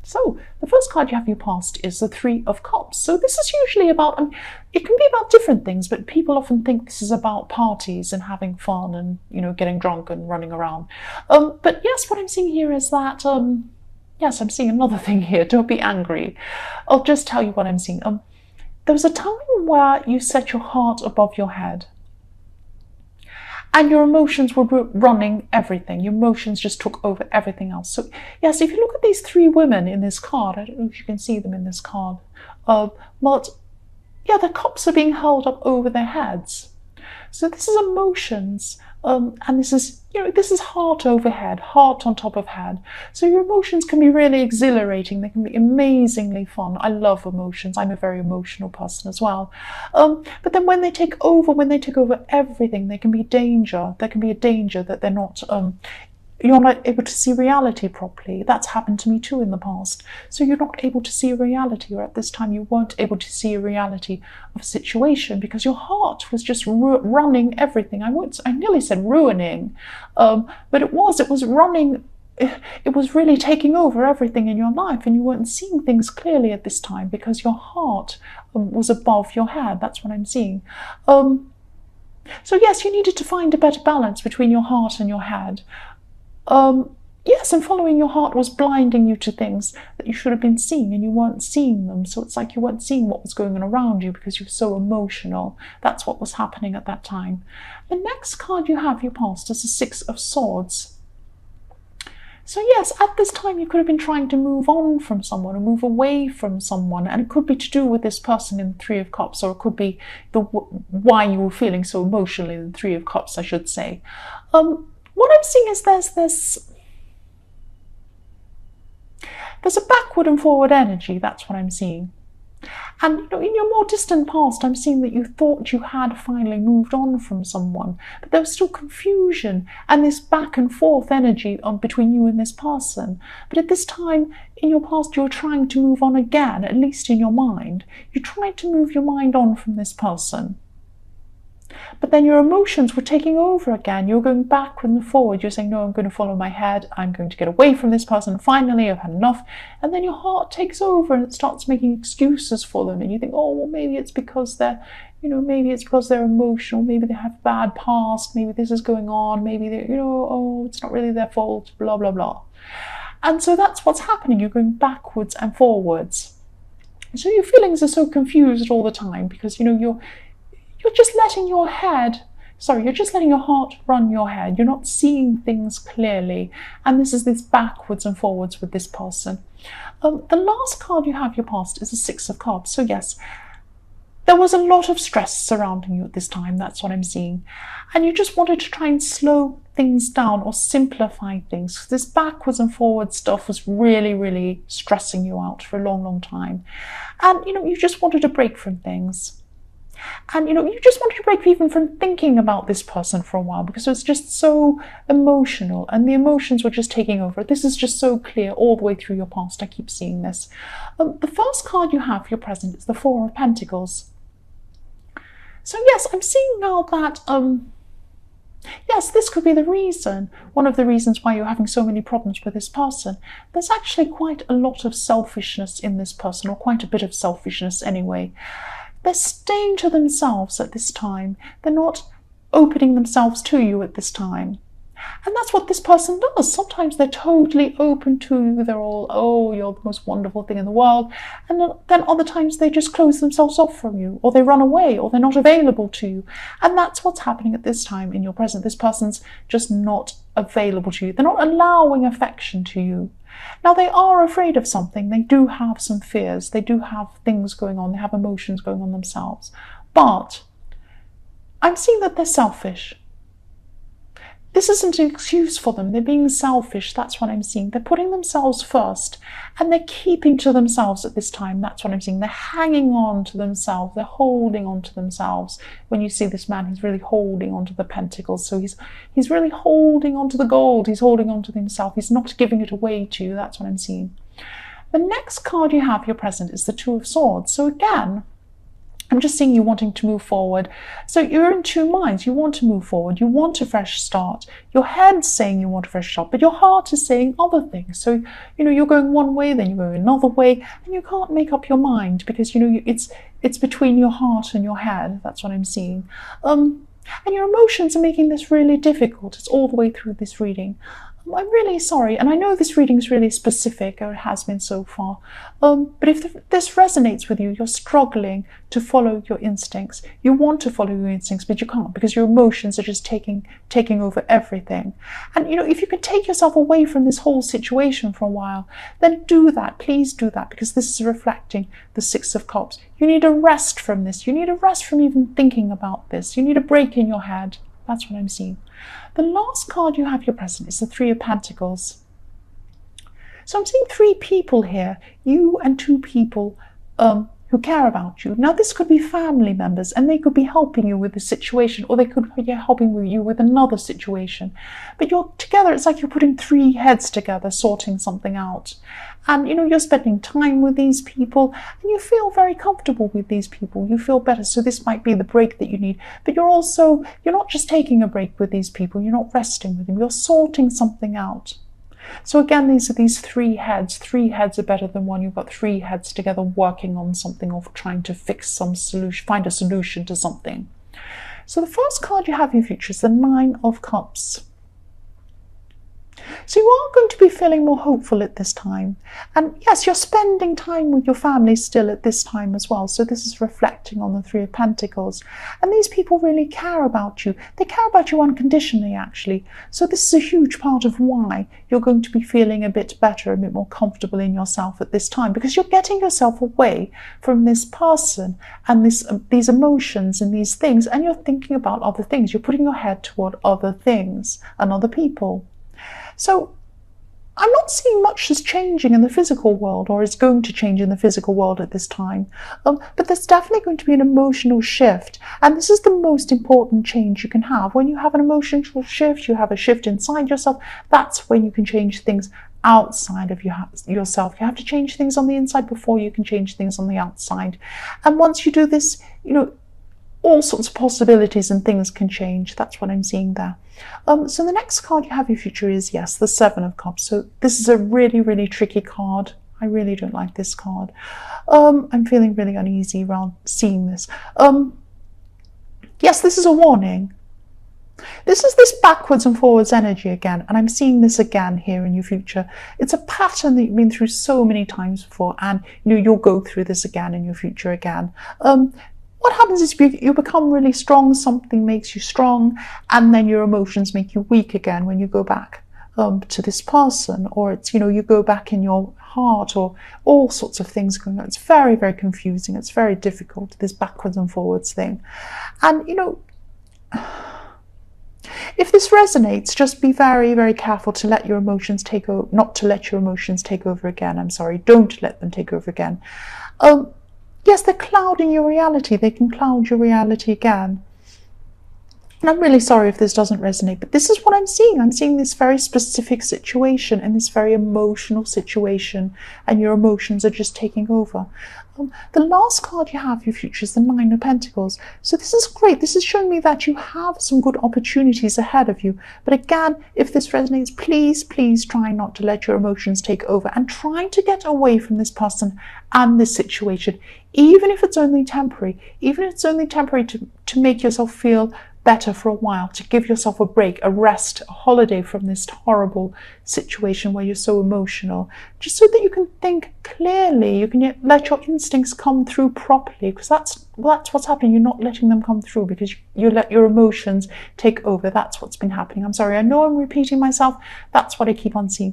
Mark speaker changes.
Speaker 1: So the first card you have your past is the Three of Cups. So this is usually about, it can be about different things, but people often think this is about parties and having fun and, getting drunk and running around. But yes, what I'm seeing here is that, yes, I'm seeing another thing here. Don't be angry. I'll just tell you what I'm seeing. There was a time where you set your heart above your head. And your emotions were running everything. Your emotions just took over everything else. So yes, if you look at these three women in this card, I don't know if you can see them in this card, but yeah, their cups are being held up over their heads. So this is emotions, and this is heart over head, heart on top of head. So your emotions can be really exhilarating. They can be amazingly fun. I love emotions. I'm a very emotional person as well. But then when they take over everything, there can be danger. There can be a danger that they're not, you're not able to see reality properly. That's happened to me too in the past. So you're not able to see reality, or at this time you weren't able to see a reality of a situation because your heart was just running everything. I nearly said ruining, but it was running. It was really taking over everything in your life, and you weren't seeing things clearly at this time because your heart was above your head. That's what I'm seeing. So yes, you needed to find a better balance between your heart and your head. Yes, and following your heart was blinding you to things that you should have been seeing, and you weren't seeing them. So it's like you weren't seeing what was going on around you because you were so emotional. That's what was happening at that time. The next card you have your past is the Six of Swords. So yes, at this time you could have been trying to move on from someone or move away from someone, and it could be to do with this person in the Three of Cups, or it could be why you were feeling so emotionally in the Three of Cups, I should say. What I'm seeing is there's a backward and forward energy. That's what I'm seeing. And in your more distant past, I'm seeing that you thought you had finally moved on from someone, but there was still confusion and this back and forth energy between you and this person. But at this time in your past, you're trying to move on again, at least in your mind. You're trying to move your mind on from this person. But then your emotions were taking over again. You're going backward and forward. You're saying, no, I'm going to follow my head. I'm going to get away from this person. Finally, I've had enough. And then your heart takes over and it starts making excuses for them. And you think, oh, well, maybe it's because they're emotional. Maybe they have bad past. Maybe this is going on. Maybe they, oh, it's not really their fault, blah, blah, blah. And so that's what's happening. You're going backwards and forwards. So your feelings are so confused all the time because, you're just letting your heart run your head. You're not seeing things clearly. And this is this backwards and forwards with this person. The last card you have your past is the Six of Cups. So yes, there was a lot of stress surrounding you at this time. That's what I'm seeing. And you just wanted to try and slow things down or simplify things. This backwards and forwards stuff was really, really stressing you out for a long, long time. And, you just wanted a break from things. And, you just wanted to break even from thinking about this person for a while because it was just so emotional and the emotions were just taking over. This is just so clear all the way through your past. I keep seeing this. The first card you have for your present is the Four of Pentacles. So yes, I'm seeing now that, yes, this could be the reason, one of the reasons why you're having so many problems with this person. There's actually quite a lot of selfishness in this person, or quite a bit of selfishness anyway. They're staying to themselves at this time. They're not opening themselves to you at this time. And that's what this person does. Sometimes they're totally open to you. They're all, oh, you're the most wonderful thing in the world. And then other times they just close themselves off from you, or they run away, or they're not available to you. And that's what's happening at this time in your present. This person's just not available to you. They're not allowing affection to you. Now, they are afraid of something. They do have some fears. They do have things going on. They have emotions going on themselves. But I'm seeing that they're selfish. This isn't an excuse for them. They're being selfish. That's what I'm seeing. They're putting themselves first and they're keeping to themselves at this time. That's what I'm seeing. They're hanging on to themselves. They're holding on to themselves. When you see this man, he's really holding on to the pentacles. So he's really holding on to the gold. He's holding on to himself. He's not giving it away to you. That's what I'm seeing. The next card you have, your present, is the Two of Swords. So again, I'm just seeing you wanting to move forward. So you're in two minds. You want to move forward. You want a fresh start. Your head's saying you want a fresh start, but your heart is saying other things. So, you're going one way, then you're going another way, and you can't make up your mind because, it's between your heart and your head. That's what I'm seeing. And your emotions are making this really difficult. It's all the way through this reading. I'm really sorry, and I know this reading is really specific, or it has been so far, but if this resonates with you, you're struggling to follow your instincts. You want to follow your instincts, but you can't because your emotions are just taking over everything. And, if you can take yourself away from this whole situation for a while, then do that. Please do that, because this is reflecting the Six of Cups. You need a rest from this. You need a rest from even thinking about this. You need a break in your head. That's what I'm seeing. The last card you have your present is the Three of Pentacles. So I'm seeing three people here, you and two people who care about you. Now this could be family members, and they could be helping you with the situation, or they could be helping you with another situation. But you're together, it's like you're putting three heads together, sorting something out. And you're spending time with these people, and you feel very comfortable with these people. You feel better. So this might be the break that you need. But you're not just taking a break with these people. You're not resting with them. You're sorting something out. So again, these are these three heads. Three heads are better than one. You've got three heads together working on something, or trying to fix some solution, find a solution to something. So the first card you have in your future is the Nine of Cups. So you are going to be feeling more hopeful at this time. And yes, you're spending time with your family still at this time as well. So this is reflecting on the Three of Pentacles. And these people really care about you. They care about you unconditionally, actually. So this is a huge part of why you're going to be feeling a bit better, a bit more comfortable in yourself at this time. Because you're getting yourself away from this person and these emotions and these things. And you're thinking about other things. You're putting your head toward other things and other people. So I'm not seeing much is changing in the physical world, or is going to change in the physical world at this time. But there's definitely going to be an emotional shift. And this is the most important change you can have. When you have an emotional shift, you have a shift inside yourself. That's when you can change things outside of yourself. You have to change things on the inside before you can change things on the outside. And once you do this, all sorts of possibilities and things can change. That's what I'm seeing there. So the next card you have in your future is, yes, the Seven of Cups. So this is a really, really tricky card. I really don't like this card. I'm feeling really uneasy around seeing this. Yes, this is a warning. This is this backwards and forwards energy again, and I'm seeing this again here in your future. It's a pattern that you've been through so many times before, and you'll go through this again in your future again. What happens is you become really strong, something makes you strong, and then your emotions make you weak again when you go back to this person, or it's, you go back in your heart, or all sorts of things going on. It's very, very confusing. It's very difficult, this backwards and forwards thing. And, if this resonates, just be very, very careful to let your emotions take over, not to let your emotions take over again. I'm sorry, don't let them take over again. Yes, they're clouding your reality. They can cloud your reality again. And I'm really sorry if this doesn't resonate, but this is what I'm seeing. I'm seeing this very specific situation and this very emotional situation, and your emotions are just taking over. The last card you have, your future, is the Nine of Pentacles. So this is great. This is showing me that you have some good opportunities ahead of you. But again, if this resonates, please, please try not to let your emotions take over, and try to get away from this person and this situation, even if it's only temporary, to make yourself feel better for a while, to give yourself a break, a rest, a holiday from this horrible situation where you're so emotional, just so that you can think clearly, you can let your instincts come through properly, because that's what's happening. You're not letting them come through because you let your emotions take over. That's what's been happening. I'm sorry, I know I'm repeating myself. That's what I keep on seeing.